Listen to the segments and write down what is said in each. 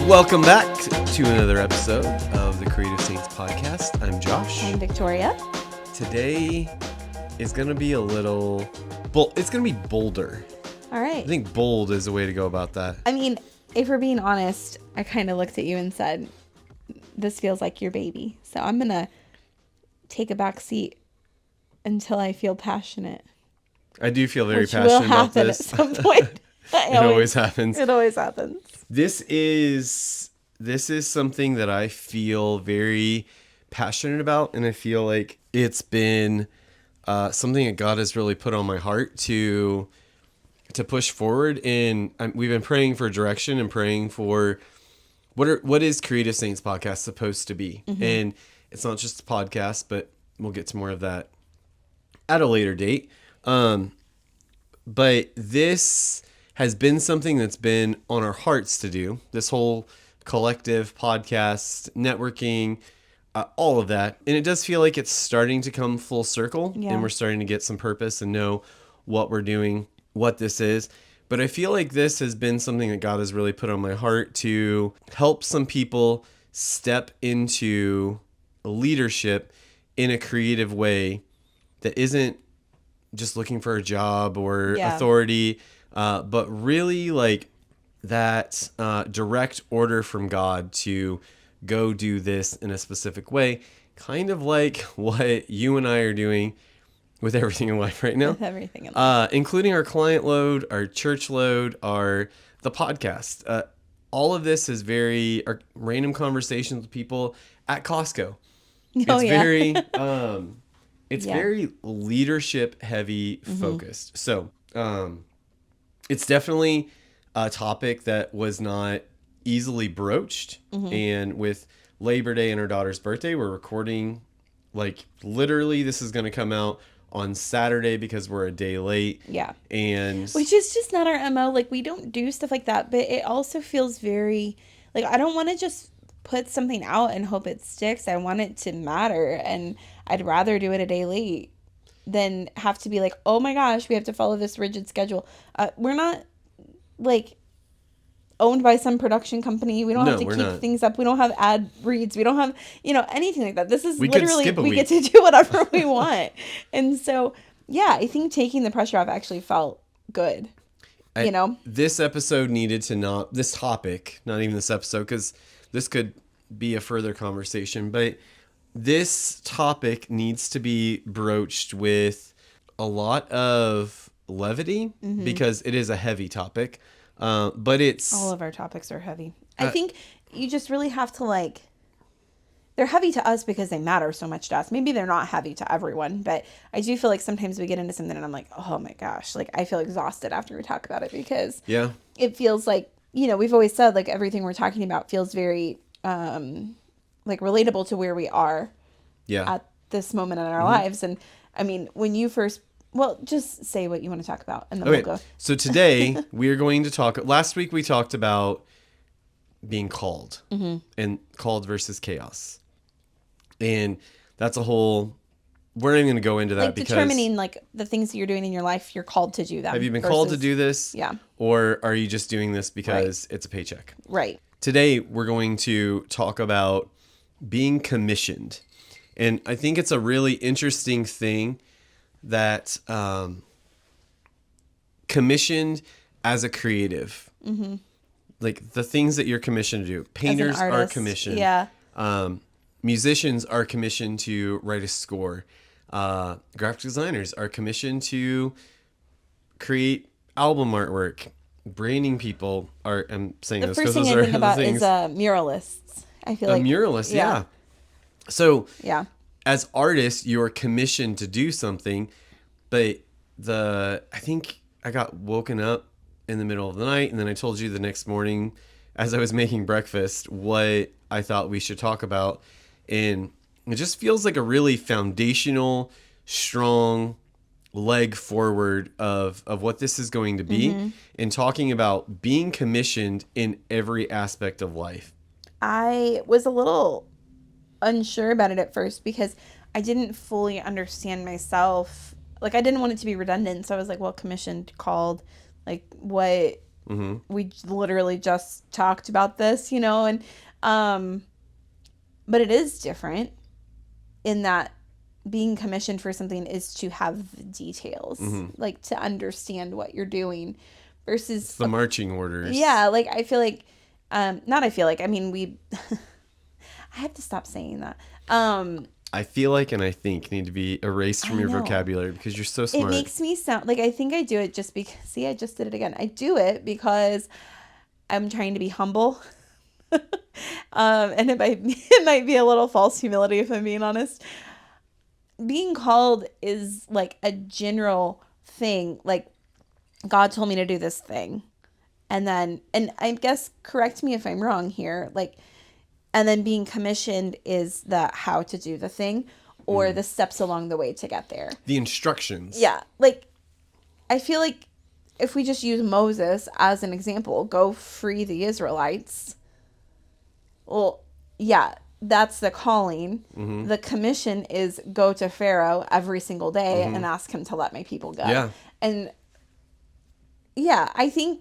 Welcome back to another episode of the Creative Saints podcast. I'm Josh. I'm Victoria. Today is going to be a little... it's going to be bolder. All right. I think bold is the way to go about that. I mean, if we're being honest, I kind of looked at you and said, this feels like your baby. So I'm going to take a back seat until I feel passionate. I do feel very passionate about this. At some point. It always happens. It always happens. This is something that I feel very passionate about, and I feel like it's been something that God has really put on my heart to push forward. And we've been praying for direction and praying for what is Creative Saints podcast supposed to be. Mm-hmm. And it's not just a podcast, but we'll get to more of that at a later date. But this has been something that's been on our hearts to do. This whole collective podcast, networking, all of that. And it does feel like it's starting to come full circle. Yeah. And we're starting to get some purpose and know what we're doing, what this is. But I feel like this has been something that God has really put on my heart to help some people step into leadership in a creative way that isn't just looking for a job or authority, but really like that direct order from God to go do this in a specific way, kind of like what you and I are doing with everything in life right now. With everything in life. Including our client load, our church load, the podcast. All of this is our random conversations with people at Costco. It's very leadership heavy focused. So it's definitely a topic that was not easily broached. Mm-hmm. And with Labor Day and our daughter's birthday, we're recording, like, literally this is going to come out on Saturday because we're a day late. Yeah. And which is just not our MO. Like, we don't do stuff like that, but it also feels very, like, I don't want to just put something out and hope it sticks. I want it to matter, and I'd rather do it a day late than have to be like, oh my gosh, we have to follow this rigid schedule. We're not like owned by some production company. We don't have to keep things up. We don't have ad reads. We don't have, anything like that. This is literally, we get to do whatever we want. And so, yeah, I think taking the pressure off actually felt good. This episode needed to this topic, not even this episode, because this could be a further conversation, but this topic needs to be broached with a lot of levity because it is a heavy topic. But all of our topics are heavy. I think you just really have to they're heavy to us because they matter so much to us. Maybe they're not heavy to everyone, but I do feel like sometimes we get into something and I'm like, oh my gosh, like I feel exhausted after we talk about it because it feels like, we've always said like everything we're talking about feels very like relatable to where we are at this moment in our lives. And I mean, when you first, just say what you want to talk about and then we'll go. So today we are going to talk, last week we talked about being called and called versus chaos. And that's a whole, we're not even going to go into that like because determining like the things that you're doing in your life, you're called to do them. Have you been called to do this? Yeah. Or are you just doing this because it's a paycheck? Right. Today we're going to talk about being commissioned. And I think it's a really interesting thing that commissioned as a creative, like the things that you're commissioned to do. Painters are commissioned. Yeah. Musicians are commissioned to write a score. Graphic designers are commissioned to create album artwork. Branding people are. I'm saying the this first because thing those I think are about things. Is muralists. I feel like muralist. Yeah. So yeah. As artists, you're commissioned to do something, but I think I got woken up in the middle of the night, and then I told you the next morning as I was making breakfast what I thought we should talk about, and it just feels like a really foundational, strong leg forward of what this is going to be, and talking about being commissioned in every aspect of life. I was a little unsure about it at first because I didn't fully understand myself. Like, I didn't want it to be redundant. So I was like, well, commissioned, called, like, what? We literally just talked about this, and, but it is different in that being commissioned for something is to have the details, like to understand what you're doing versus It's the marching orders. Yeah, like I feel like, not I feel like, I mean, I have to stop saying that. I feel like and I think need to be erased from your know. vocabulary because you're so smart. It makes me sound like I think I do it just because, see, I just did it again. I do it because I'm trying to be humble. And it might be a little false humility if I'm being honest. Being called is like a general thing. Like, God told me to do this thing. And I guess, correct me if I'm wrong here, like, and then being commissioned is the how to do the thing or the steps along the way to get there. The instructions. Yeah. Like, I feel like if we just use Moses as an example, go free the Israelites. Well, yeah, that's the calling. The commission is go to Pharaoh every single day and ask him to let my people go. Yeah. And yeah, I think,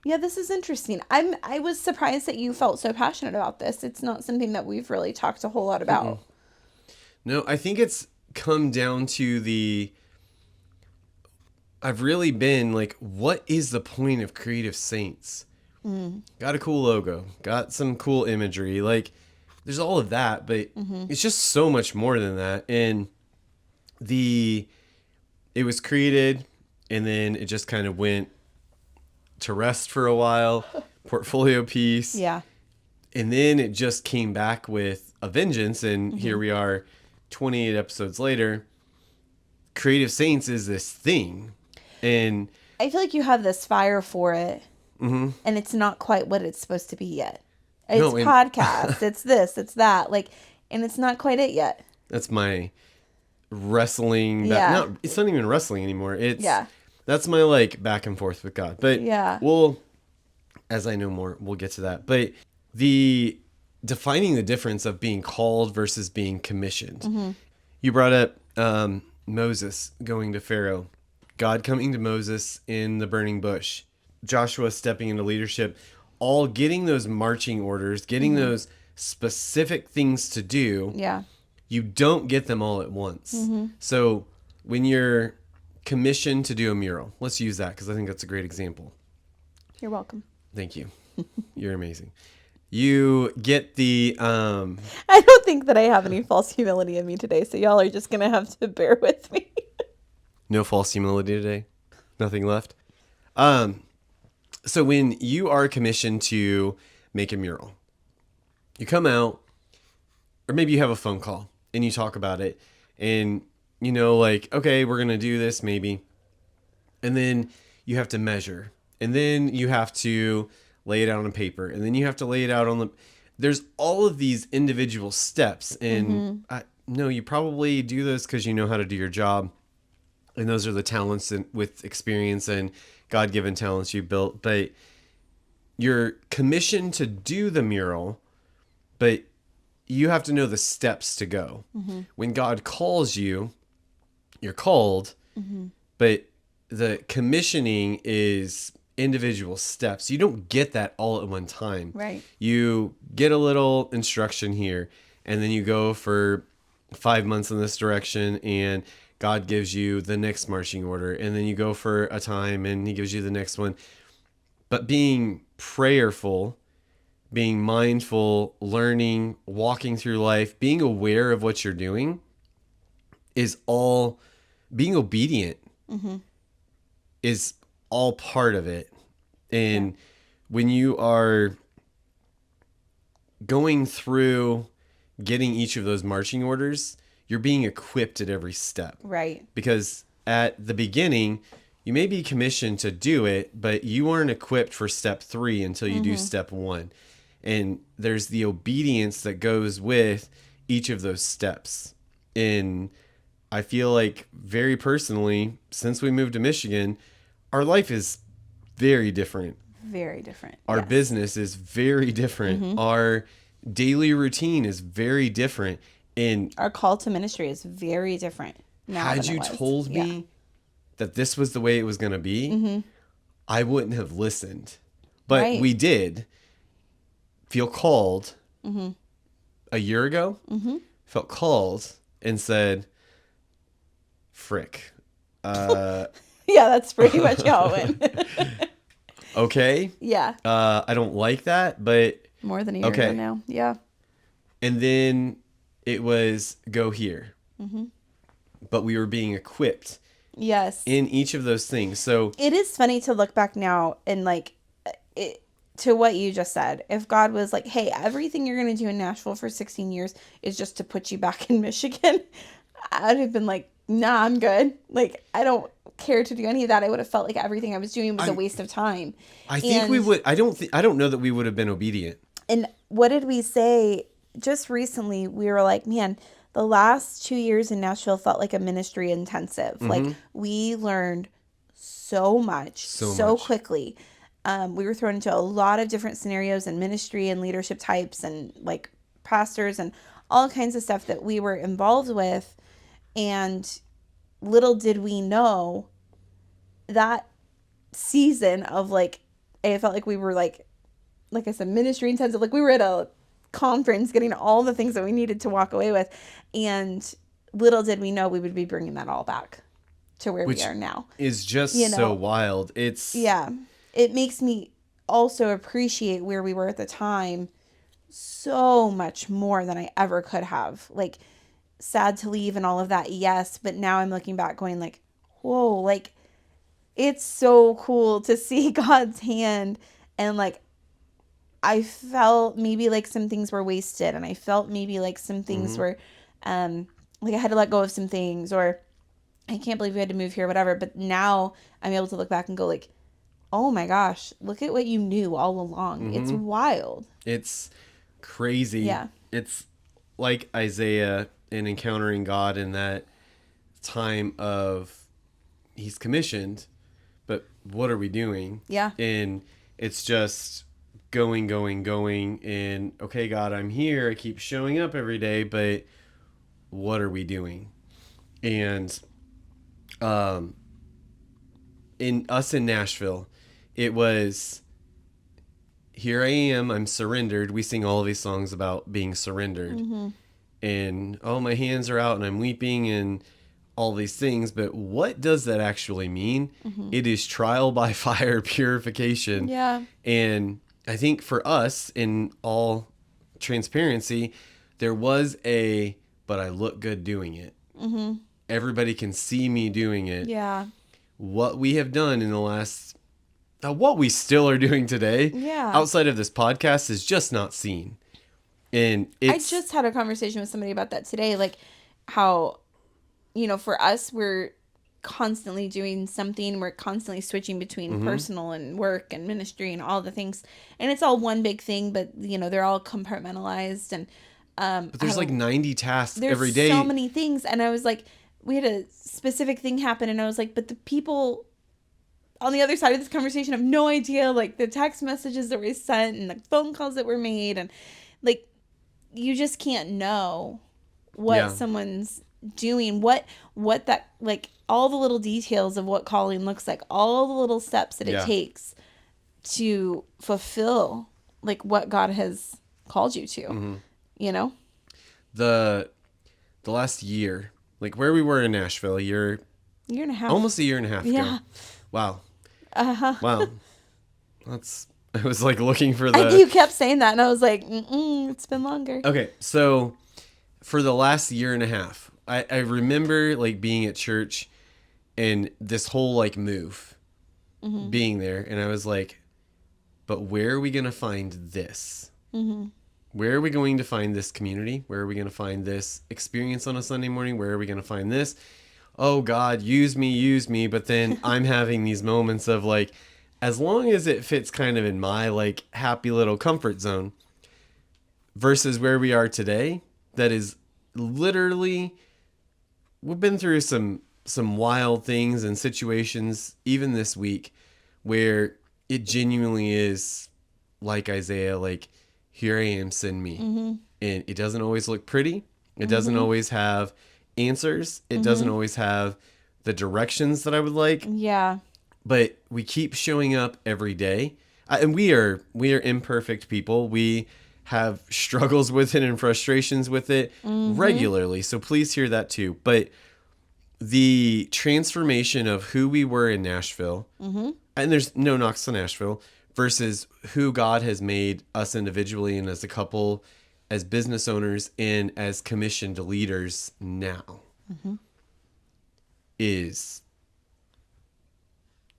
yeah, this is interesting. I was surprised that you felt so passionate about this. It's not something that we've really talked a whole lot about. No, I think it's come down to I've really been like, what is the point of Creative Saints? Got a cool logo, got some cool imagery. Like, there's all of that, but it's just so much more than that. And it was created, and then it just kind of went to rest for a while, portfolio piece. Yeah. And then it just came back with a vengeance, and here we are 28 episodes later. Creative Saints is this thing. And I feel like you have this fire for it, and it's not quite what it's supposed to be yet. It's podcast, it's this, it's that, like, and it's not quite it yet. That's my wrestling. It's not even wrestling anymore. That's my like back and forth with God. But as I know more, we'll get to that. But the defining the difference of being called versus being commissioned. You brought up Moses going to Pharaoh, God coming to Moses in the burning bush, Joshua stepping into leadership, all getting those marching orders, getting those specific things to do. Yeah. You don't get them all at once. So when you're commissioned to do a mural, let's use that because I think that's a great example. You're welcome. Thank you. You're amazing. You get the... I don't think that I have any false humility in me today, so y'all are just going to have to bear with me. No false humility today? Nothing left? So when you are commissioned to make a mural, you come out, or maybe you have a phone call, and you talk about it, and like, okay, we're going to do this maybe. And then you have to measure, and then you have to lay it out on paper, and then you have to lay it out on there's all of these individual steps. And no, you probably do this because you know how to do your job. And those are the talents with experience and God-given talents you built. But you're commissioned to do the mural, but you have to know the steps to go. When God calls you, you're called, but the commissioning is individual steps. You don't get that all at one time. Right. You get a little instruction here, and then you go for 5 months in this direction, and God gives you the next marching order, and then you go for a time, and he gives you the next one. But being prayerful, being mindful, learning, walking through life, being aware of what you're doing is all, being obedient is all part of it. And when you are going through getting each of those marching orders, you're being equipped at every step. Right. Because at the beginning, you may be commissioned to do it, but you aren't equipped for step 3 until you do step 1. And there's the obedience that goes with each of those steps. And I feel like very personally, since we moved to Michigan, our life is very different. Very different. Our business is very different. Our daily routine is very different. And Our call to ministry is very different now had than it you was. told me that this was the way it was going to be, I wouldn't have listened. But Right. we did feel called a year ago, felt called and said, frick. Yeah, that's pretty much how it went. Okay. Yeah. I don't like that, but More than a year ago now. Yeah. and then it was go here. But we were being equipped Yes. in each of those things. So It is funny to look back now and like it, to what you just said. If God was like, hey, everything you're going to do in Nashville for 16 years is just to put you back in Michigan, I'd have been like, nah, I'm good. Like, I don't care to do any of that. I would have felt like everything I was doing was a waste of time. I think we would. I don't know that we would have been obedient. And what did we say just recently? We were like, man, the last 2 years in Nashville felt like a ministry intensive. Like, we learned so much so quickly. We were thrown into a lot of different scenarios and ministry and leadership types and like pastors and all kinds of stuff that we were involved with. And little did we know that season of like, it felt like we were like I said, ministry intensive. Like we were at a conference getting all the things that we needed to walk away with. And little did we know we would be bringing that all back to where we are now. Is just so wild. It's It makes me also appreciate where we were at the time so much more than I ever could have. Like, sad to leave and all of that, yes. But now I'm looking back going like, whoa, like, it's so cool to see God's hand. And like, I felt maybe like some things were wasted. And I felt maybe like some things were, like I had to let go of some things. Or I can't believe we had to move here, whatever. But now I'm able to look back and go like, oh my gosh, look at what you knew all along. It's wild. It's crazy. Yeah. It's like Isaiah in encountering God in that time of he's commissioned, but what are we doing? Yeah. And it's just going. And okay, God, I'm here. I keep showing up every day, but what are we doing? And in Nashville, it was, here I am, I'm surrendered. We sing all of these songs about being surrendered. And, oh, my hands are out and I'm weeping and all these things. But what does that actually mean? It is trial by fire purification. Yeah. And I think for us, in all transparency, there was but I look good doing it. Everybody can see me doing it. Yeah. What we have done in the last, what we still are doing today, outside of this podcast, is just not seen. And I just had a conversation with somebody about that today, like how, for us, we're constantly doing something. We're constantly switching between personal and work and ministry and all the things. And it's all one big thing, but, they're all compartmentalized. And but there's like 90 tasks every day. There's so many things. And I was like, we had a specific thing happen. And I was like, but the people on the other side of this conversation have no idea, like the text messages that were sent and the phone calls that were made. And like, you just can't know what someone's doing, what that, like all the little details of what calling looks like, all the little steps that it takes to fulfill like what God has called you to, The last year, like where we were in Nashville, year and a half, almost a year and a half ago. Wow. Wow. I was like looking for you kept saying that, and I was like, it's been longer. Okay, so for the last year and a half, I remember like being at church and this whole like move being there, and I was like, but where are we going to find this? Where are we going to find this community? Where are we going to find this experience on a Sunday morning? Where are we going to find this? Oh God, use me. But then I'm having these moments of like, as long as it fits kind of in my like happy little comfort zone, versus where we are today, that is literally, we've been through some wild things and situations even this week where it genuinely is like Isaiah, like here I am, send me. And it doesn't always look pretty. It doesn't always have answers. It doesn't always have the directions that I would like. Yeah. But we keep showing up every day. And we are imperfect people. We have struggles with it and frustrations with it regularly. So please hear that too. But the transformation of who we were in Nashville, and there's no knocks to Nashville, versus who God has made us individually and as a couple, as business owners, and as commissioned leaders now, is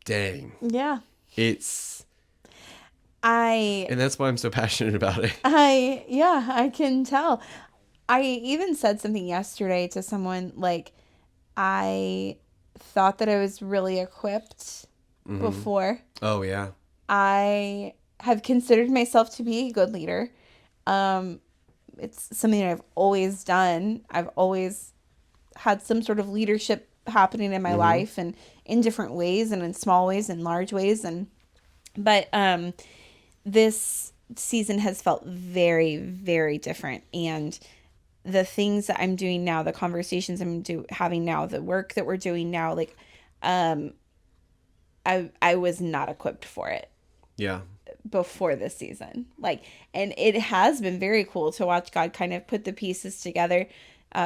dang. Yeah. And that's why I'm so passionate about it. I can tell. I even said something yesterday to someone, like, I thought that I was really equipped before. Oh, yeah. I have considered myself to be a good leader. It's something that I've always done. I've always had some sort of leadership happening in my life, and in different ways, and in small ways and large ways. But this season has felt very, very different. And the things that I'm doing now, the conversations I'm having now, the work that we're doing now, like, I was not equipped for it. Yeah. Before this season. Like, and it has been very cool to watch God kind of put the pieces together,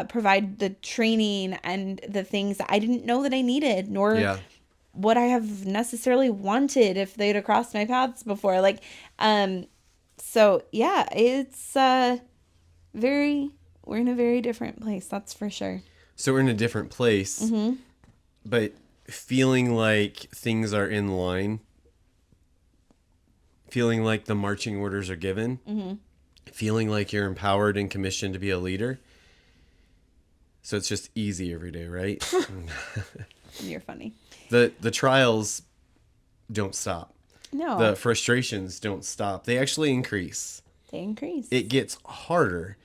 provide the training and the things that I didn't know that I needed, nor what I have necessarily wanted if they'd have crossed my paths before. Like, so yeah, it's we're in a very different place, that's for sure. So we're in a different place, but feeling like things are in line, feeling like the marching orders are given, feeling like you're empowered and commissioned to be a leader. So it's just easy every day, right? You're funny. The trials don't stop. No. The frustrations don't stop. They actually increase. They increase. It gets harder.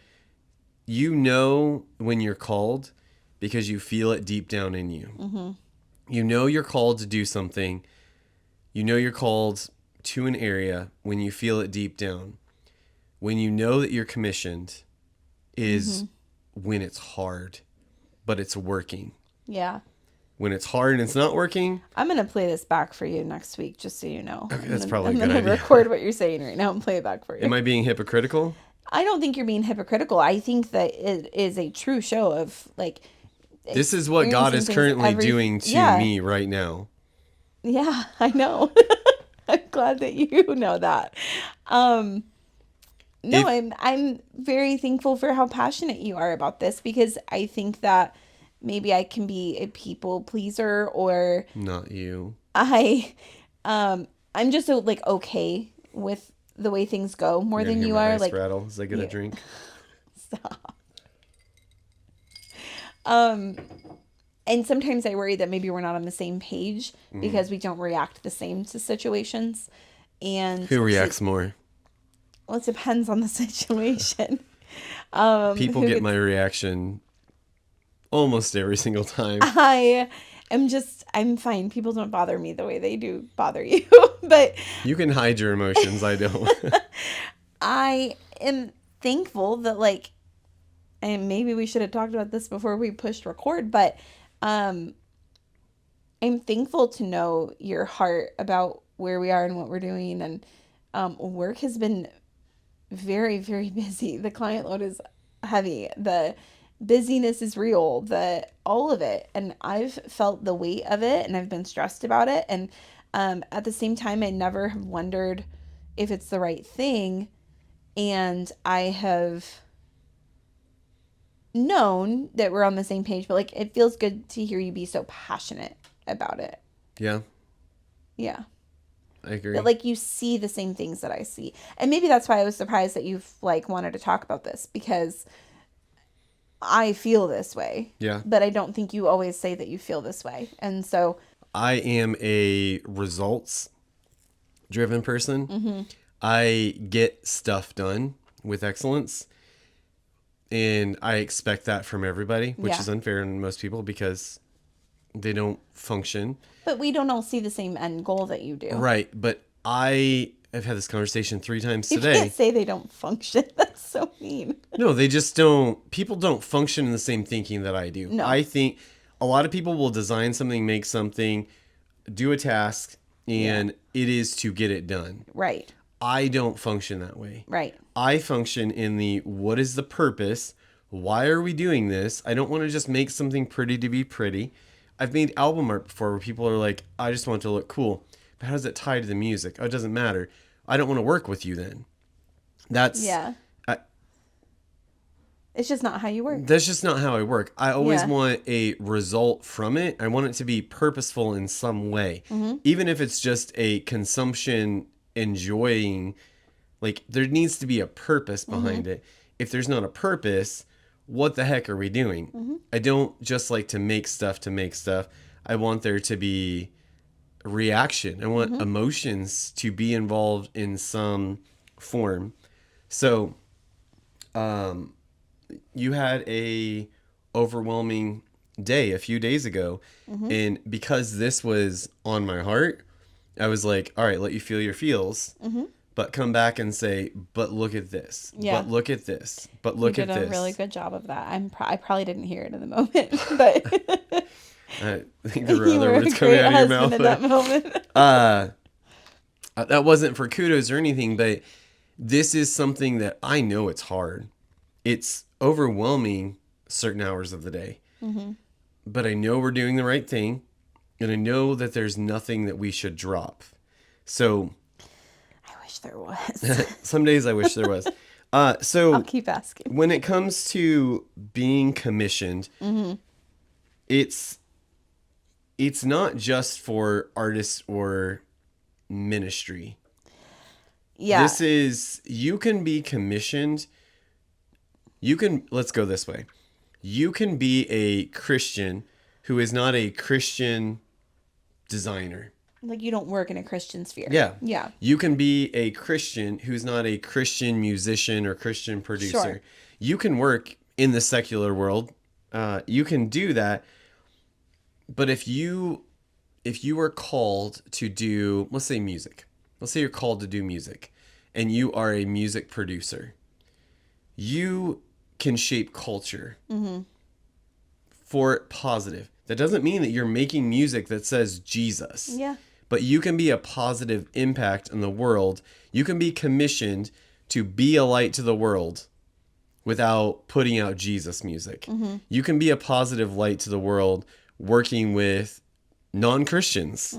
You know when you're called because you feel it deep down in you. You know you're called to do something. You know you're called to an area when you feel it deep down. When you know that you're commissioned is when it's hard, but it's working. Yeah. When it's hard and it's not working. I'm going to play this back for you next week, just so you know. Okay, that's probably a good idea. I'm going to record what you're saying right now and play it back for you. Am I being hypocritical? I don't think you're being hypocritical. I think that it is a true show of, like, this is what God is currently doing to me right now. Yeah, I know. I'm glad that you know that. I'm very thankful for how passionate you are about this, because I think that maybe I can be a people pleaser, or not you. I'm just so, like, okay with the way things go more than you are. Like, rattle as I get a drink. Stop. And sometimes I worry that maybe we're not on the same page because we don't react the same to situations. And who reacts more? Well, it depends on the situation. People get my reaction almost every single time. I'm fine. People don't bother me the way they do bother you. But you can hide your emotions. I don't. I am thankful that, like, and maybe we should have talked about this before we pushed record, but I'm thankful to know your heart about where we are and what we're doing. And work has been very, very busy. The client load is heavy. The busyness is real. All of it. And I've felt the weight of it, and I've been stressed about it. And at the same time, I never have wondered if it's the right thing. And I have known that we're on the same page, but, like, it feels good to hear you be so passionate about it. Yeah. Yeah. I agree. That, like, you see the same things that I see. And maybe that's why I was surprised that you've, like, wanted to talk about this, because I feel this way. Yeah. But I don't think you always say that you feel this way. And so I am a results driven person. I get stuff done with excellence. And I expect that from everybody, which is unfair in most people because they don't function. But we don't all see the same end goal that you do. Right. But I I've had this conversation 3 times You today. can't say they don't function. That's so mean. No, they just don't. People don't function in the same thinking that I do. No. I think a lot of people will design something, make something, do a task, and it is to get it done. Right. I don't function that way. Right. I function in the what is the purpose? Why are we doing this? I don't want to just make something pretty to be pretty. I've made album art before where people are like, I just want it to look cool. But how does it tie to the music? Oh, it doesn't matter. I don't want to work with you then. That's it's just not how you work. That's just not how I work. I always want a result from it. I want it to be purposeful in some way. Mm-hmm. Even if it's just a consumption enjoying, like there needs to be a purpose behind it. If there's not a purpose, what the heck are we doing? I don't just like to make stuff. I want there to be a reaction. I want emotions to be involved in some form. So, you had a overwhelming day a few days ago, and because this was on my heart, I was like, all right, let you feel your feels, but come back and say, but look at this, but look at this, but look at this. You did a really good job of that. I probably didn't hear it in the moment, but I think there were other words coming out of your mouth. In that moment. That wasn't for kudos or anything, but this is something that I know it's hard. It's overwhelming certain hours of the day. But I know we're doing the right thing, and I know that there's nothing that we should drop. So I wish there was. some days I wish there was. So I'll keep asking. When it comes to being commissioned, it's not just for artists or ministry. Yeah. This is, you can be commissioned. Let's go this way. You can be a Christian who is not a Christian designer. Like you don't work in a Christian sphere. Yeah. Yeah. You can be a Christian who's not a Christian musician or Christian producer. Sure. You can work in the secular world. You can do that. But if you are called to do, let's say music. Let's say you're called to do music and you are a music producer. You can shape culture for positive. That doesn't mean that you're making music that says Jesus. Yeah. But you can be a positive impact in the world. You can be commissioned to be a light to the world without putting out Jesus music. You can be a positive light to the world working with non-Christians.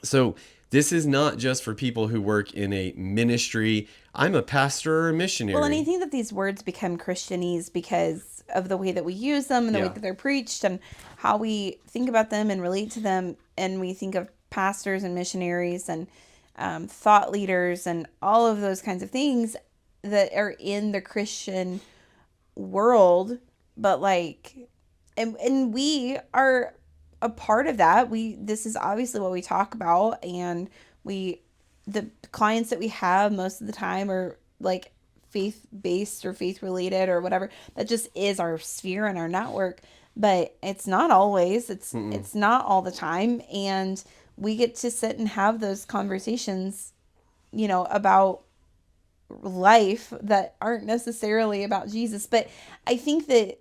So this is not just for people who work in a ministry. I'm a pastor or a missionary. Well, and I think that these words become Christianese because of the way that we use them and the way that they're preached and how we think about them and relate to them. And we think of pastors and missionaries and thought leaders and all of those kinds of things that are in the Christian world. But like, and we are a part of that. This is obviously what we talk about, and the clients that we have most of the time are like faith-based or faith-related or whatever. That just is our sphere and our network, but it's not always. It's not all the time, and we get to sit and have those conversations, about life that aren't necessarily about Jesus. But I think that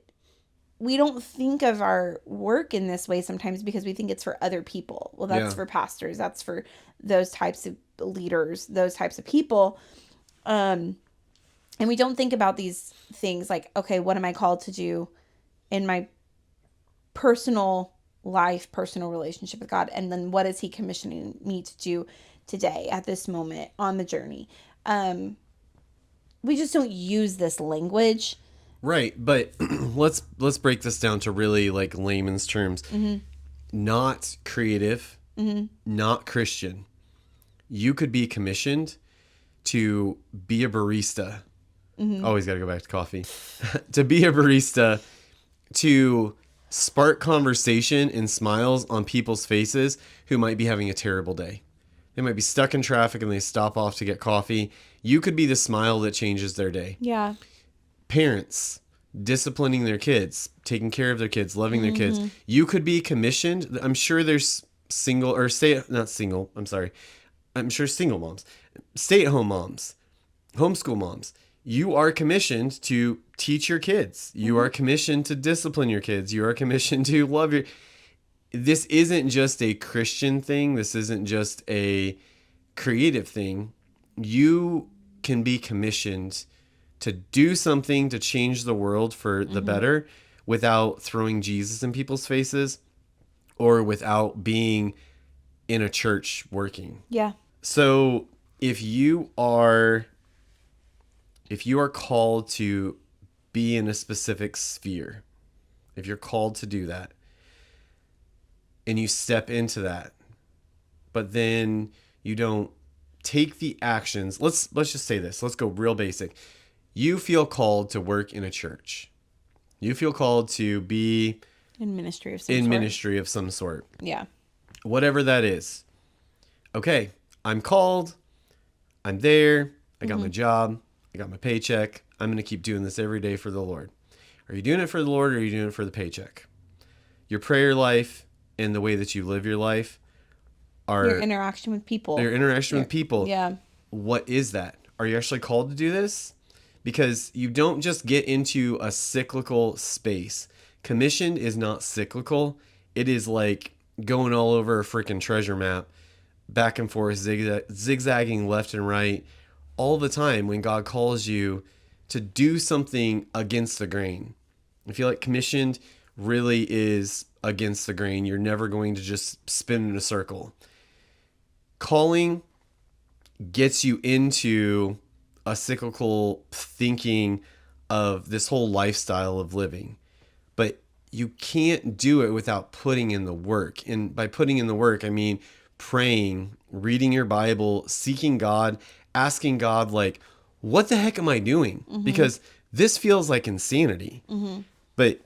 we don't think of our work in this way sometimes because we think it's for other people. Well, that's for pastors. That's for those types of leaders, those types of people. And we don't think about these things like, okay, what am I called to do in my personal life, personal relationship with God? And then what is he commissioning me to do today at this moment on the journey? We just don't use this language. Right, but let's break this down to really like layman's terms. Not creative, not Christian. You could be commissioned to be a barista. Always got to go back to coffee. To be a barista, to spark conversation and smiles on people's faces who might be having a terrible day. They might be stuck in traffic and they stop off to get coffee. You could be the smile that changes their day. Yeah. Parents disciplining their kids, taking care of their kids, loving their kids. You could be commissioned. I'm sure there's I'm sure single moms, stay-at-home moms, homeschool moms, you are commissioned to teach your kids. You are commissioned to discipline your kids. You are commissioned to love your... This isn't just a Christian thing. This isn't just a creative thing. You can be commissioned to do something to change the world for the better without throwing Jesus in people's faces or without being in a church working. Yeah. So if you are called to be in a specific sphere, if you're called to do that and you step into that, but then you don't take the actions, let's just say this. Let's go real basic. You feel called to work in a church. You feel called to be in ministry of some sort. Yeah. Whatever that is. Okay, I'm called. I'm there. I got my job. I got my paycheck. I'm going to keep doing this every day for the Lord. Are you doing it for the Lord or are you doing it for the paycheck? Your prayer life and the way that you live your life are... Your interaction with people. With people. Yeah. What is that? Are you actually called to do this? Because you don't just get into a cyclical space. Commissioned is not cyclical. It is like going all over a freaking treasure map, back and forth, zigzagging left and right, all the time when God calls you to do something against the grain. I feel like commissioned really is against the grain. You're never going to just spin in a circle. Calling gets you into a cyclical thinking of this whole lifestyle of living. But you can't do it without putting in the work. And by putting in the work, I mean praying, reading your Bible, seeking God, asking God, like, what the heck am I doing? Because this feels like insanity. But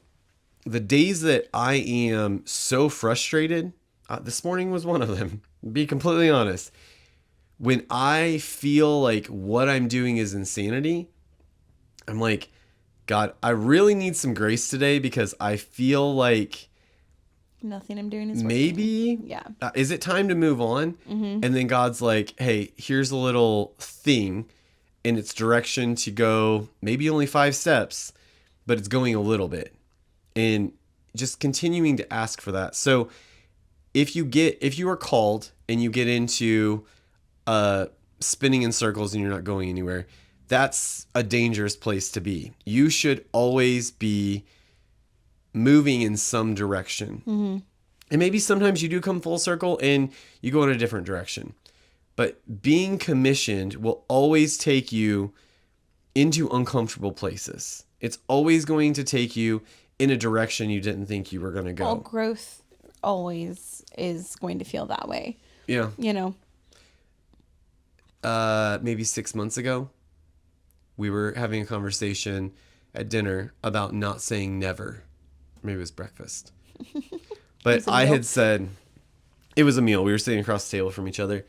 the days that I am so frustrated, this morning was one of them, be completely honest. When I feel like what I'm doing is insanity, I'm like, God, I really need some grace today because I feel like nothing I'm doing is working. Maybe, is it time to move on? And then God's like, hey, here's a little thing in its direction to go maybe only 5 steps, but it's going a little bit. And just continuing to ask for that. So if you are called and you get into spinning in circles and you're not going anywhere, that's a dangerous place to be. You should always be moving in some direction. And maybe sometimes you do come full circle and you go in a different direction. But being commissioned will always take you into uncomfortable places. It's always going to take you in a direction you didn't think you were going to go. Well, growth always is going to feel that way. Yeah. You know? Maybe 6 months ago, we were having a conversation at dinner about not saying never. Maybe it was breakfast. But I had said, it was a meal. We were sitting across the table from each other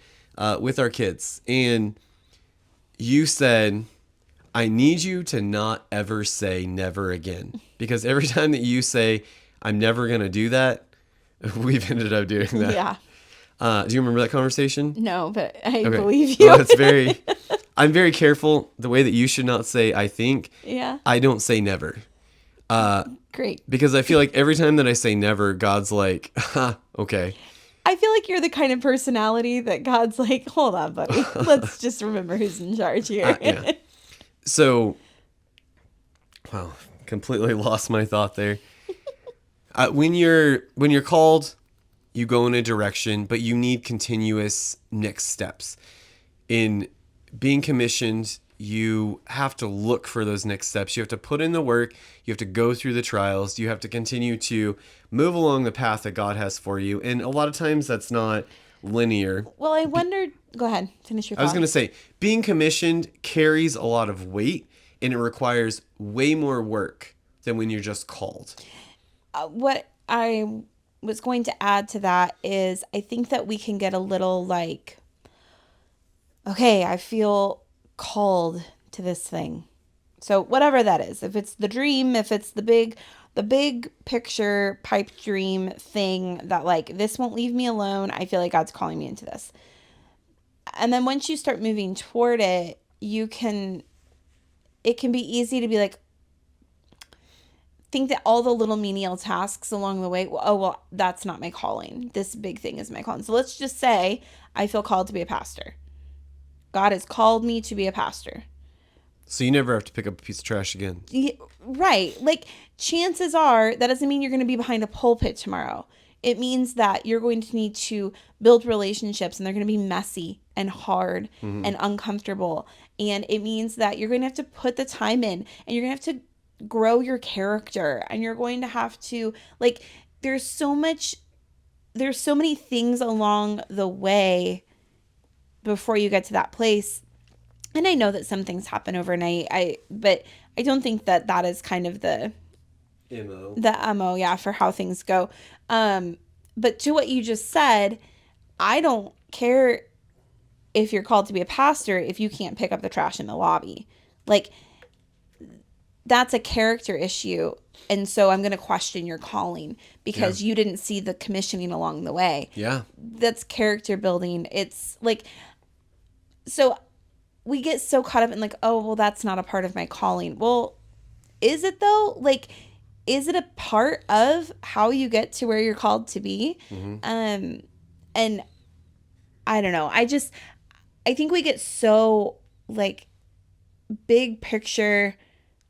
with our kids. And you said, I need you to not ever say never again. Because every time that you say, I'm never going to do that, we've ended up doing that. Yeah. Do you remember that conversation? No, but I believe you. Well, I'm very careful. The way that you should not say, I think. Yeah. I don't say never. Great. Because I feel like every time that I say never, God's like, okay. I feel like you're the kind of personality that God's like, hold on, buddy. Let's just remember who's in charge here. Yeah. So, wow, completely lost my thought there. When you're called, you go in a direction, but you need continuous next steps. In being commissioned, you have to look for those next steps. You have to put in the work. You have to go through the trials. You have to continue to move along the path that God has for you. And a lot of times that's not linear. Well, I wondered, go ahead, finish your thought. I was going to say, being commissioned carries a lot of weight and it requires way more work than when you're just called. What I was going to add to that is I think that we can get a little like, okay, I feel called to this thing. So whatever that is, if it's the dream, if it's the big picture pipe dream thing that like, this won't leave me alone. I feel like God's calling me into this. And then once you start moving toward it, it can be easy to be like, think that all the little menial tasks along the way, well, that's not my calling. This big thing is my calling. So let's just say I feel called to be a pastor. God has called me to be a pastor. So you never have to pick up a piece of trash again. Yeah, right. Like, chances are that doesn't mean you're going to be behind a pulpit tomorrow. It means that you're going to need to build relationships, and they're going to be messy and hard and uncomfortable. And it means that you're going to have to put the time in, and you're going to have to grow your character, and you're going to have to, like, there's so many things along the way before you get to that place. And I know that some things happen overnight. But I don't think that is kind of the MO, yeah, for how things go. But to what you just said, I don't care if you're called to be a pastor if you can't pick up the trash in the lobby. Like, that's a character issue. And so I'm going to question your calling because you didn't see the commissioning along the way. Yeah. That's character building. It's like, so we get so caught up in like, oh, well, that's not a part of my calling. Well, is it though? Like, is it a part of how you get to where you're called to be? And I don't know. I think we get so like big picture.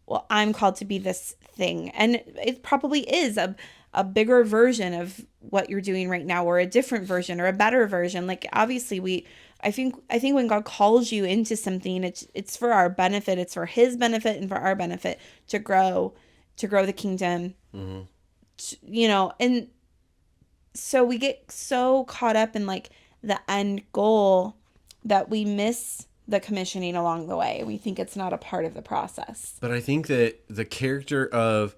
Well, I'm called to be this thing. And it probably is a bigger version of what you're doing right now, or a different version, or a better version. Like, obviously I think when God calls you into something, it's for our benefit. It's for his benefit and for our benefit to grow the kingdom, and so we get so caught up in like the end goal that we miss the commissioning along the way. We think it's not a part of the process. But I think that the character of,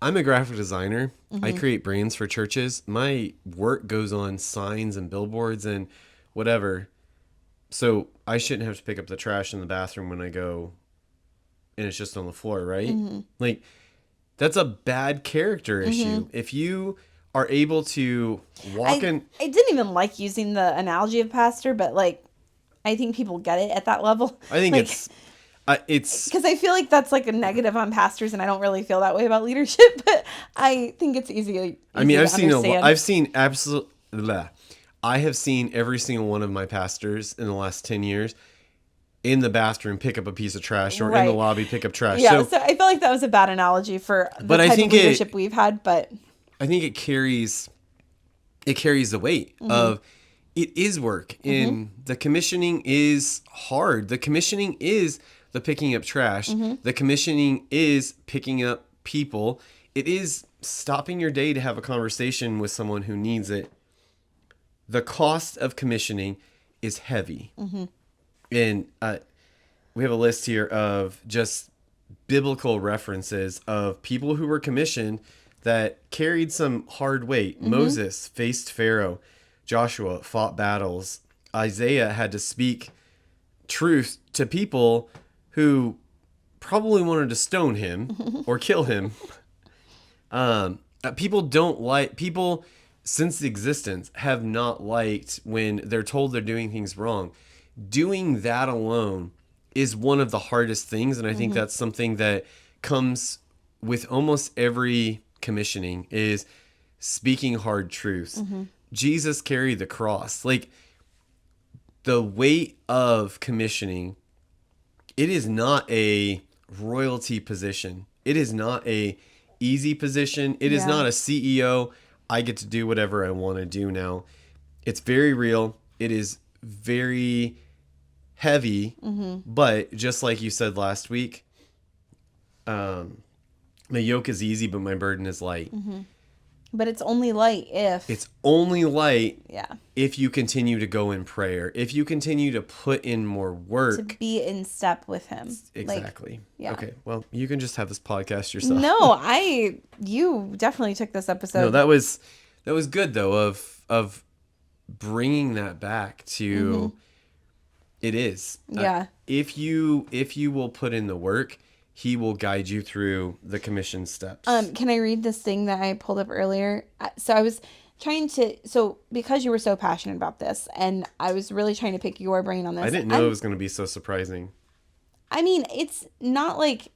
I'm a graphic designer. I create brands for churches. My work goes on signs and billboards and whatever. So I shouldn't have to pick up the trash in the bathroom when I go and it's just on the floor, right? Like, that's a bad character issue. If you are able to walk in... I didn't even like using the analogy of pastor, but like, I think people get it at that level. I think like, it's because I feel like that's like a negative on pastors, and I don't really feel that way about leadership, but I think it's easy I mean, I've seen I have seen every single one of my pastors in the last 10 years in the bathroom pick up a piece of trash, or in the lobby pick up trash. Yeah, so I feel like that was a bad analogy for the type of leadership we've had, but I think it carries the weight of, it is work, and the commissioning is hard. The commissioning is the picking up trash. The commissioning is picking up people. It is stopping your day to have a conversation with someone who needs it. The cost of commissioning is heavy. And we have a list here of just biblical references of people who were commissioned that carried some hard weight. Moses faced Pharaoh. Joshua fought battles. Isaiah had to speak truth to people who probably wanted to stone him or kill him. People since existence have not liked when they're told they're doing things wrong. Doing that alone is one of the hardest things, and I think that's something that comes with almost every commissioning, is speaking hard truths. Jesus carried the cross. Like, the weight of commissioning, it is not a royalty position. It is not a easy position. It is not a CEO. I get to do whatever I want to do now. It's very real. It is very heavy, but just like you said last week, the yoke is easy, but my burden is light. But it's only light if... It's only light if you continue to go in prayer. If you continue to put in more work. To be in step with him. Exactly. Like, okay, well, you can just have this podcast yourself. No, you definitely took this episode. No, that was good, though, of bringing that back to... It is. Yeah. If you will put in the work, he will guide you through the commission steps. Can I read this thing that I pulled up earlier? So I was so because you were so passionate about this, and I was really trying to pick your brain on I this. didn't know it was going to be so surprising. I mean, it's not like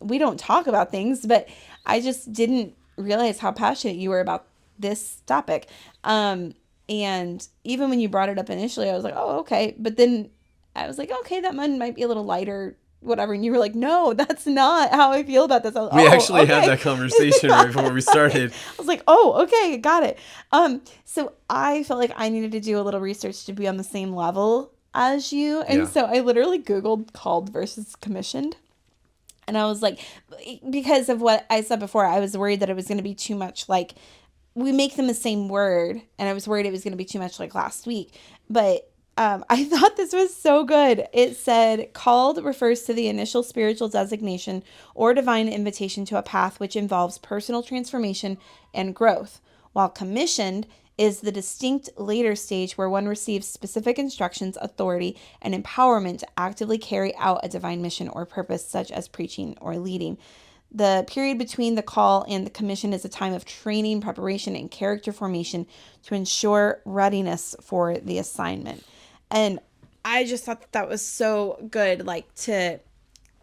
we don't talk about things, but I just didn't realize how passionate you were about this topic. And even when you brought it up initially, I was like, oh, okay. But then I was like, okay, that one might be a little lighter, whatever. And you were like, no, that's not how I feel about this. I was, We oh, actually had okay. that conversation right before we started. I was like, oh, okay, got it. So I felt like I needed to do a little research to be on the same level as you. And Yeah. so I literally Googled called versus commissioned. And I was like, because of what I said before, I was worried that it was going to be too much like, we make them the same word. And I was worried it was going to be too much like last week. But I thought this was so good. It said, called refers to the initial spiritual designation or divine invitation to a path which involves personal transformation and growth, while commissioned is the distinct later stage where one receives specific instructions, authority, and empowerment to actively carry out a divine mission or purpose, such as preaching or leading. The period between the call and the commission is a time of training, preparation, and character formation to ensure readiness for the assignment. And I just thought that was so good, like to,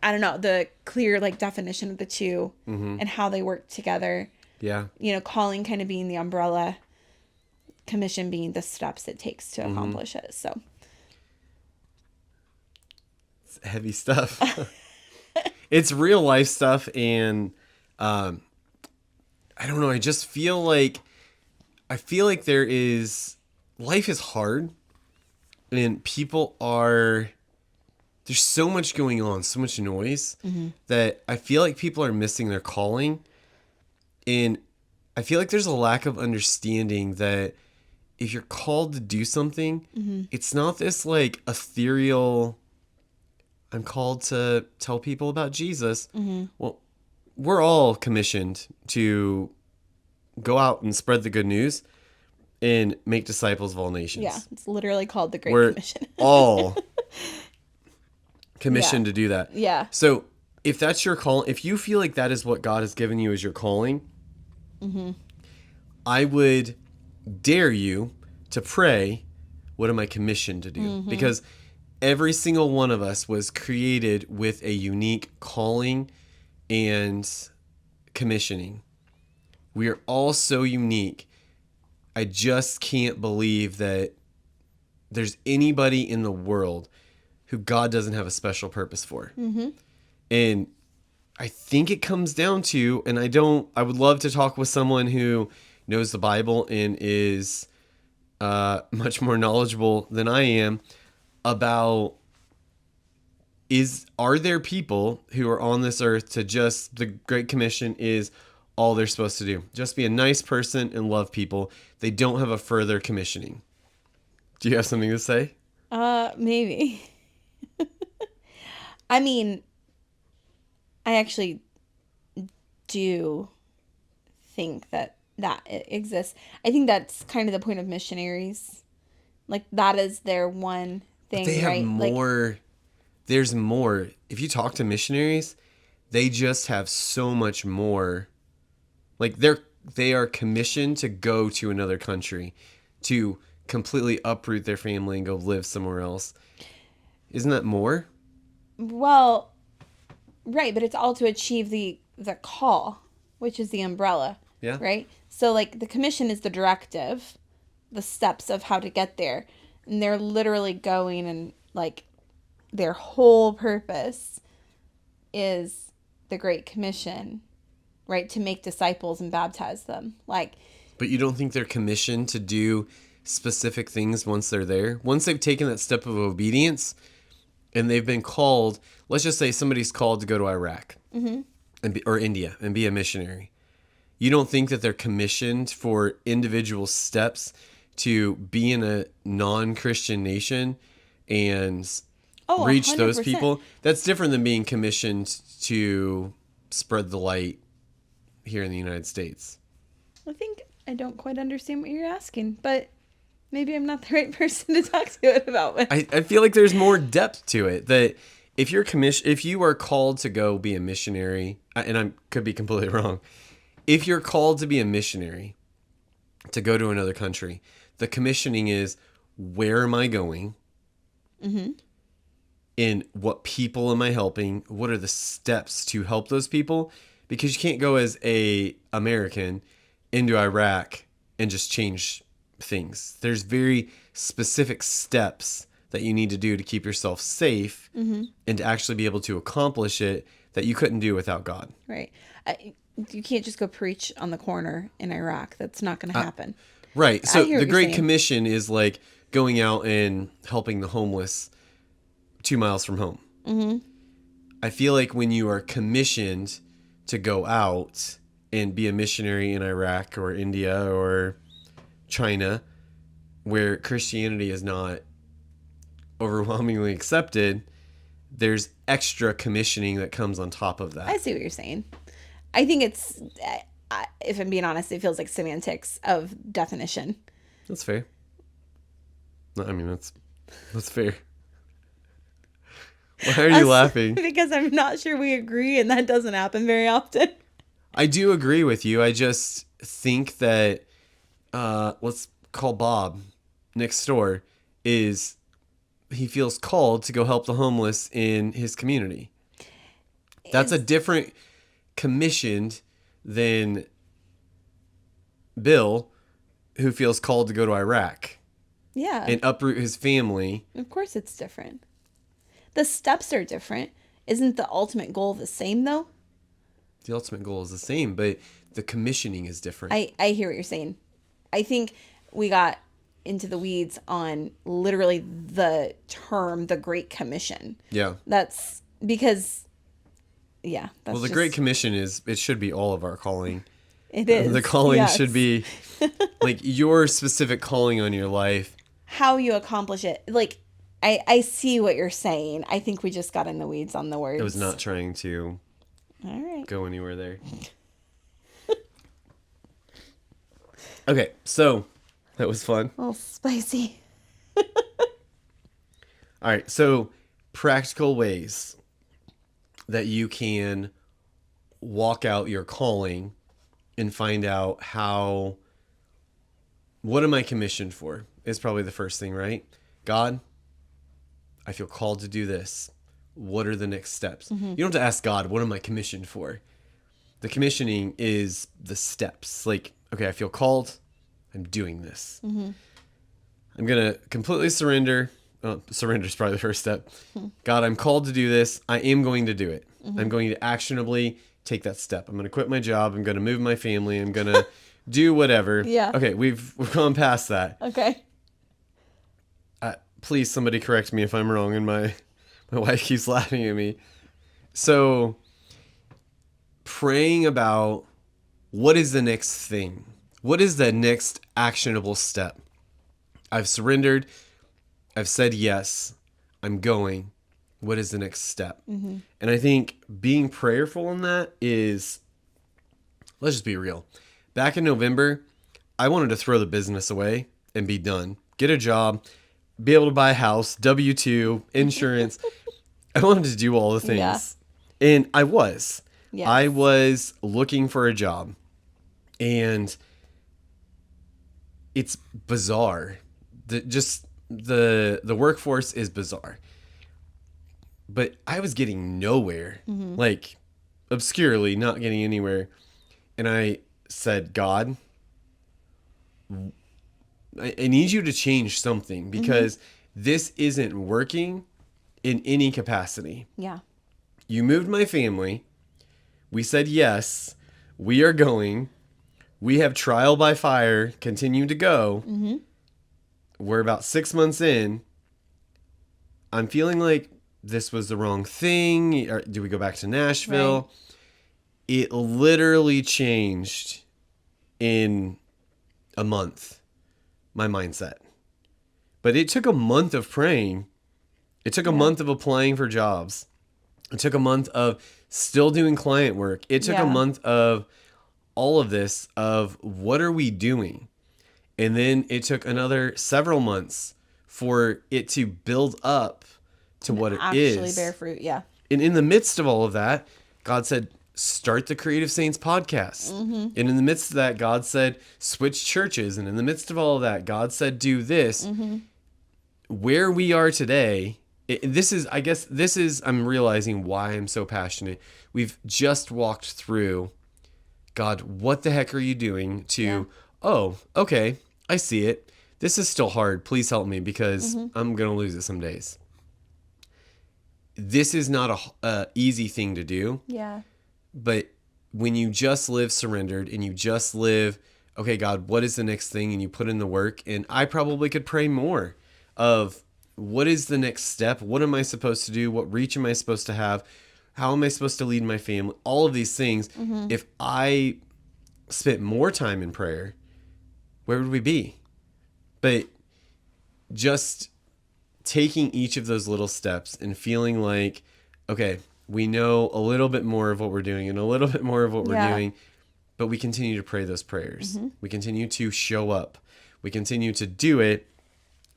I don't know, the clear like definition of the two and how they work together. Yeah. You know, calling kind of being the umbrella, commission being the steps it takes to accomplish it. So It's heavy stuff. It's real life stuff. And I don't know. I just feel like there is, life is hard and there's so much going on, so much noise that I feel like people are missing their calling. And I feel like there's a lack of understanding that if you're called to do something, it's not this like ethereal, I'm called to tell people about Jesus. Well, we're all commissioned to go out and spread the good news and make disciples of all nations. yeah, it's literally called the Great We're Commission. all commissioned Yeah. to do that. Yeah. So if that's your call, if you feel like that is what God has given you as your calling, I would dare you to pray, what am I commissioned to do? Because every single one of us was created with a unique calling and commissioning. We are all so unique. I just can't believe that there's anybody in the world who God doesn't have a special purpose for. And I think it comes down to, and I would love to talk with someone who knows the Bible and is much more knowledgeable than I am about, are there people who are on this earth to just, the Great Commission is all they're supposed to do. Just be a nice person and love people. They don't have a further commissioning. Do you have something to say? Maybe. I mean, I actually do think that exists. I think that's kind of the point of missionaries. Like that is their one thing, They have right? more. There's more. If you talk to missionaries, they just have so much more. Like they are commissioned to go to another country, to completely uproot their family and go live somewhere else. Isn't that more? Well, right, but it's all to achieve the call, which is the umbrella. Yeah. Right? So like the commission is the directive, the steps of how to get there. And they're literally going, and like their whole purpose is the Great Commission, right? To make disciples and baptize them. Like, But you don't think they're commissioned to do specific things once they're there? Once they've taken that step of obedience and they've been called, let's just say somebody's called to go to Iraq or India and be a missionary. You don't think that they're commissioned for individual steps to be in a non-Christian nation and reach those 100%. people? That's different than being commissioned to spread the light here in the United States. I think I don't quite understand what you're asking, but maybe I'm not the right person to talk to it about it. I feel like there's more depth to it. That if you are called to go be a missionary, and I could be completely wrong, if you're called to be a missionary, to go to another country. The commissioning is, where am I going? And what people am I helping? What are the steps to help those people? Because you can't go as a American into Iraq and just change things. There's very specific steps that you need to do to keep yourself safe and to actually be able to accomplish it that you couldn't do without God. Right. You can't just go preach on the corner in Iraq. That's not going to happen. Right. So I hear what the you're Great saying. Commission is like going out and helping the homeless 2 miles from home. I feel like when you are commissioned to go out and be a missionary in Iraq or India or China, where Christianity is not overwhelmingly accepted, there's extra commissioning that comes on top of that. I see what you're saying. I think it's, if I'm being honest, it feels like semantics of definition. That's fair. No, I mean, that's fair. Why are you laughing? Because I'm not sure we agree, and that doesn't happen very often. I do agree with you. I just think that, let's call Bob next door, he feels called to go help the homeless in his community. That's a different commissioned than Bill, who feels called to go to Iraq. Yeah. And uproot his family. Of course it's different. The steps are different. Isn't the ultimate goal the same, though? The ultimate goal is the same, but the commissioning is different. I hear what you're saying. I think we got into the weeds on literally the term, the Great Commission. Yeah. That's because, yeah. That's Well, the Great Commission it should be all of our calling. It is. The calling yes. should be like your specific calling on your life. How you accomplish it. Like, I see what you're saying. I think we just got in the weeds on the words. I was not trying to all right. go anywhere there. Okay, so that was fun. A little spicy. All right, so practical ways that you can walk out your calling and find out what am I commissioned for is probably the first thing, right? God, I feel called to do this. What are the next steps? You don't have to ask God, what am I commissioned for? The commissioning is the steps. Like, okay, I feel called. I'm doing this. I'm going to completely surrender. Surrender is probably the first step. God, I'm called to do this. I am going to do it. I'm going to actionably take that step. I'm going to quit my job. I'm going to move my family. I'm going to do whatever. Yeah. Okay, we've gone past that. Okay. Please, somebody correct me if I'm wrong, and my wife keeps laughing at me. So, praying about what is the next thing? What is the next actionable step? I've surrendered. I've said yes. I'm going. What is the next step? And I think being prayerful in that is, let's just be real. Back in November, I wanted to throw the business away and be done. Get a job. Be able to buy a house, W-2, insurance. I wanted to do all the things. Yeah. And I was. Yes. I was looking for a job. And it's bizarre. The workforce is bizarre. But I was getting nowhere. Like, obscurely not getting anywhere. And I said, God, I need you to change something because this isn't working in any capacity. Yeah. You moved my family. We said yes. We are going. We have trial by fire continue to go. We're about 6 months in. I'm feeling like this was the wrong thing. Or do we go back to Nashville? Right. It literally changed in a month. My mindset. But it took a month of praying. It took a month of applying for jobs. It took a month of still doing client work. It took a month of all of this of what are we doing? And then it took another several months for it to build up to what it is. Actually bear fruit, yeah. And in the midst of all of that, God said, start the Creative Saints podcast. Mm-hmm. And in the midst of that, God said, switch churches. And in the midst of all of that, God said, do this. Mm-hmm. Where we are today, I'm realizing why I'm so passionate. We've just walked through, God, what the heck are you doing to, oh, okay, I see it. This is still hard. Please help me because I'm going to lose it some days. This is not a easy thing to do. Yeah. But when you just live surrendered and you just live, okay, God, what is the next thing? And you put in the work. And I probably could pray more of what is the next step? What am I supposed to do? What reach am I supposed to have? How am I supposed to lead my family? All of these things. If I spent more time in prayer, where would we be? But just taking each of those little steps and feeling like, okay, we know a little bit more of what we're doing and a little bit more of what we're doing, but we continue to pray those prayers. We continue to show up. We continue to do it.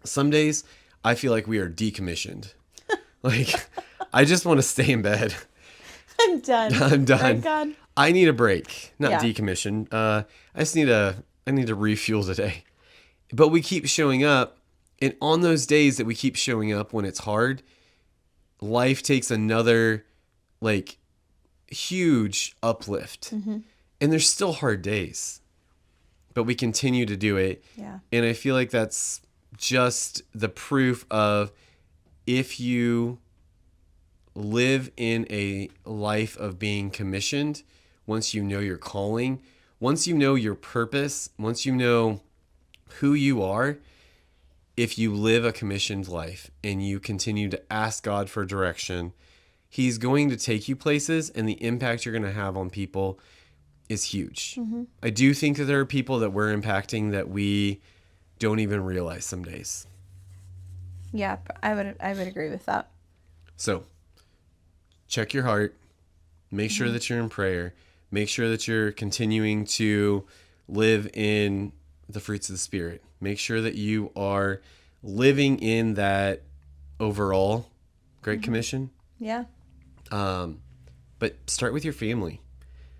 Some days I feel like we are decommissioned. Like, I just want to stay in bed. I'm done. I'm done. Right, God? I need a break, not decommission. I need to refuel today. But we keep showing up, and on those days that we keep showing up when it's hard, life takes another like huge uplift. And there's still hard days, but we continue to do it. Yeah. And I feel like that's just the proof of, if you live in a life of being commissioned, once you know your calling, once you know your purpose, once you know who you are, if you live a commissioned life and you continue to ask God for direction, He's going to take you places, and the impact you're going to have on people is huge. I do think that there are people that we're impacting that we don't even realize some days. Yeah, I would agree with that. So, check your heart. Make sure that you're in prayer. Make sure that you're continuing to live in the fruits of the Spirit. Make sure that you are living in that overall Great Commission. Yeah. But start with your family.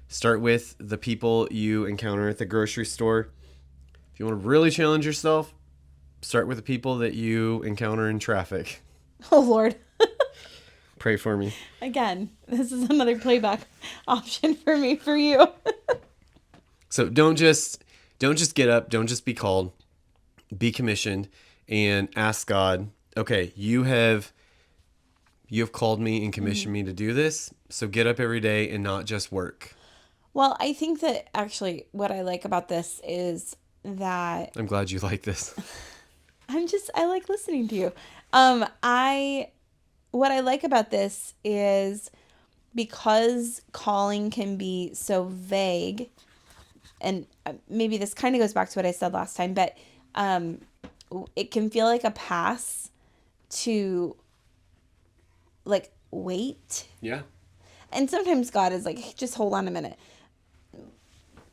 Start with the people you encounter at the grocery store. If you want to really challenge yourself, start with the people that you encounter in traffic. Oh, Lord. Pray for me. Again, this is another playback option for me, for you. So don't just get up. Don't just be called. Be commissioned and ask God, okay, you have called me and commissioned me to do this. So get up every day and not just work. Well, I think that actually what I like about this is that I'm glad you like this. I like listening to you. What I like about this is, because calling can be so vague, and maybe this kind of goes back to what I said last time, but it can feel like a pass to like wait. Yeah. And sometimes God is like, hey, just hold on a minute.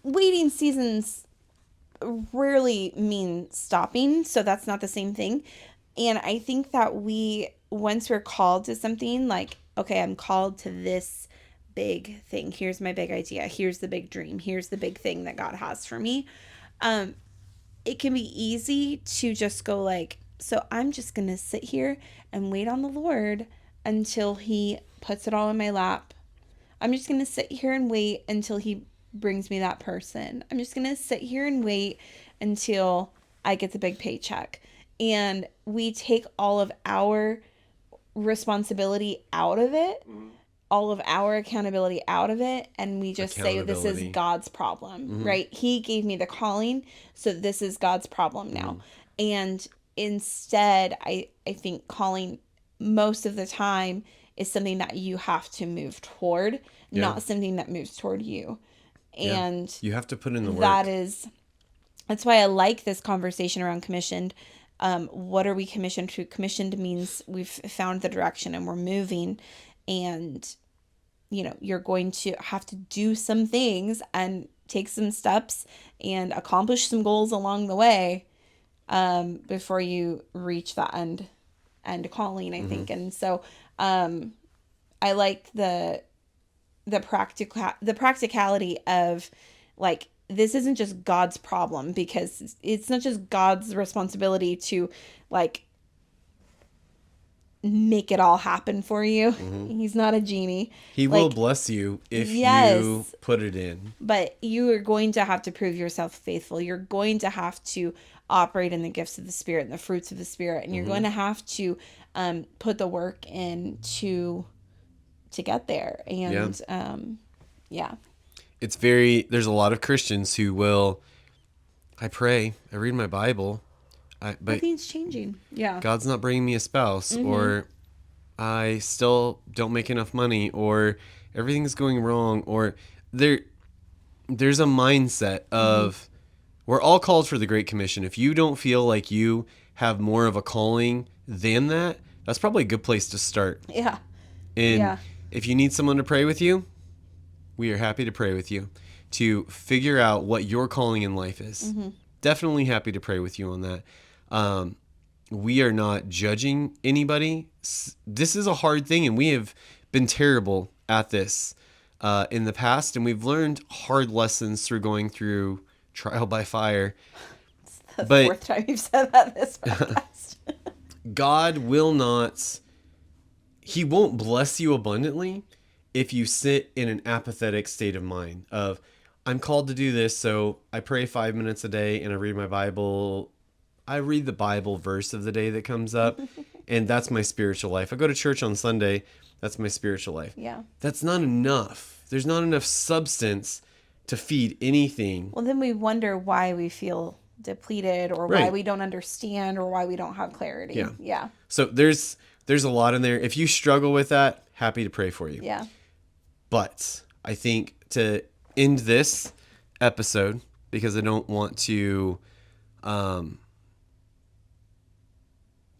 Waiting seasons rarely mean stopping, so that's not the same thing. And I think that once we're called to something, like, okay, I'm called to this big thing. Here's my big idea. Here's the big dream. Here's the big thing that God has for me. It can be easy to just go like, so I'm just going to sit here and wait on the Lord until He puts it all in my lap. I'm just going to sit here and wait until He brings me that person. I'm just going to sit here and wait until I get the big paycheck. And we take all of our responsibility out of it, all of our accountability out of it, and we just say, this is God's problem, right? He gave me the calling, so this is God's problem now. And instead, I think calling most of the time is something that you have to move toward, not something that moves toward you. And you have to put in the work. That's why I like this conversation around commissioned. What are we commissioned to? Commissioned means we've found the direction and we're moving, and you're going to have to do some things and take some steps and accomplish some goals along the way before you reach that end calling, I think. And so I like the the practicality of like, this isn't just God's problem, because it's not just God's responsibility to like make it all happen for you. He's not a genie. He will bless you if you put it in. But you are going to have to prove yourself faithful. You're going to have to operate in the gifts of the Spirit and the fruits of the Spirit. And you're going to have to put the work in to get there. And It's there's a lot of Christians who will, I pray, I read my Bible, but nothing's changing. Yeah. God's not bringing me a spouse, or I still don't make enough money, or everything's going wrong, or there's a mindset of we're all called for the Great Commission. If you don't feel like you have more of a calling than that, that's probably a good place to start. Yeah. And if you need someone to pray with you, we are happy to pray with you to figure out what your calling in life is. Definitely happy to pray with you on that. We are not judging anybody. This is a hard thing, and we have been terrible at this in the past, and we've learned hard lessons through going through trial by fire. It's the fourth time you've said that this podcast. God will not, he won't bless you abundantly if you sit in an apathetic state of mind of, I'm called to do this, so I pray 5 minutes a day and I read my Bible. I read the Bible verse of the day that comes up, and that's my spiritual life. I go to church on Sunday. That's my spiritual life. Yeah. That's not enough. There's not enough substance to feed anything. Well, then we wonder why we feel depleted, or why we don't understand, or why we don't have clarity. Yeah. So there's a lot in there. If you struggle with that, happy to pray for you. Yeah. But I think to end this episode, because I don't want to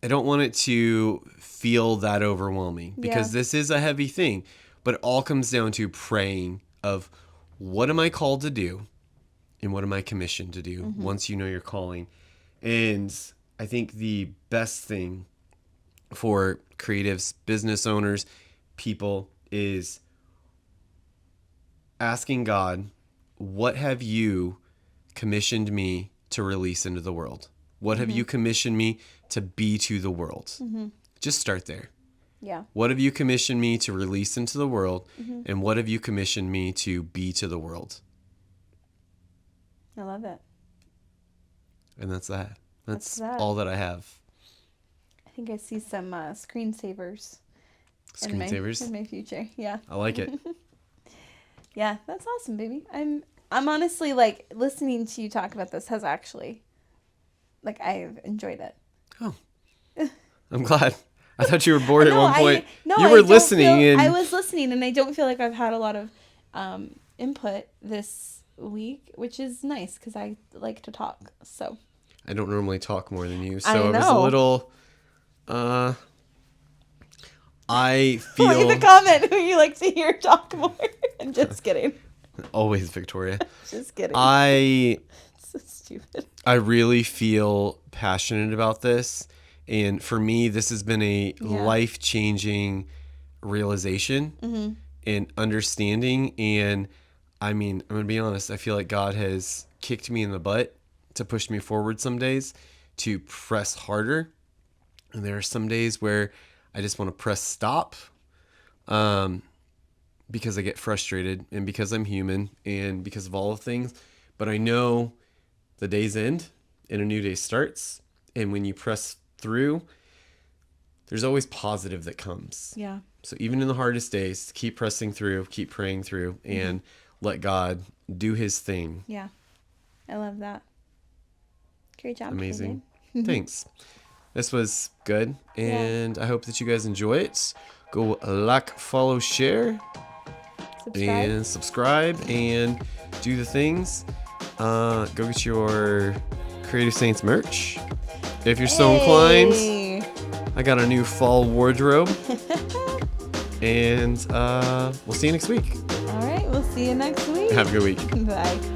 it to feel that overwhelming, because this is a heavy thing, but it all comes down to praying of, what am I called to do and what am I commissioned to do once you know your calling. And I think the best thing for creatives, business owners, people, is asking God, what have you commissioned me to release into the world? What have you commissioned me to be to the world? Just start there. Yeah. What have you commissioned me to release into the world? And what have you commissioned me to be to the world? I love it. And that's that. That's all that I have. I think I see some screensavers. Screensavers? In my future. Yeah. I like it. Yeah, that's awesome, baby. I'm honestly, like, listening to you talk about this has actually, like, I've enjoyed it. Oh. I'm glad. I thought you were bored at one point. You were listening. I was listening, and I don't feel like I've had a lot of input this week, which is nice, because I like to talk. So I don't normally talk more than you, so I was a little. I feel. Leave a comment who you like to hear talk more. I'm just kidding. Always Victoria. Just kidding. So stupid. I really feel passionate about this. And for me, this has been a life-changing realization and understanding. And I mean, I'm going to be honest, I feel like God has kicked me in the butt to push me forward some days, to press harder. And there are some days where I just want to press stop because I get frustrated, and because I'm human, and because of all the things. But I know the day's end and a new day starts. And when you press through, there's always positive that comes. Yeah. So even in the hardest days, keep pressing through, keep praying through, and let God do his thing. Yeah. I love that. Great job. Amazing. Thanks. This was good, and I hope that you guys enjoy it. Go like, follow, share, and subscribe, and do the things. Go get your Creative Saints merch. If you're so inclined, I got a new fall wardrobe. And we'll see you next week. All right, we'll see you next week. Have a good week. Bye.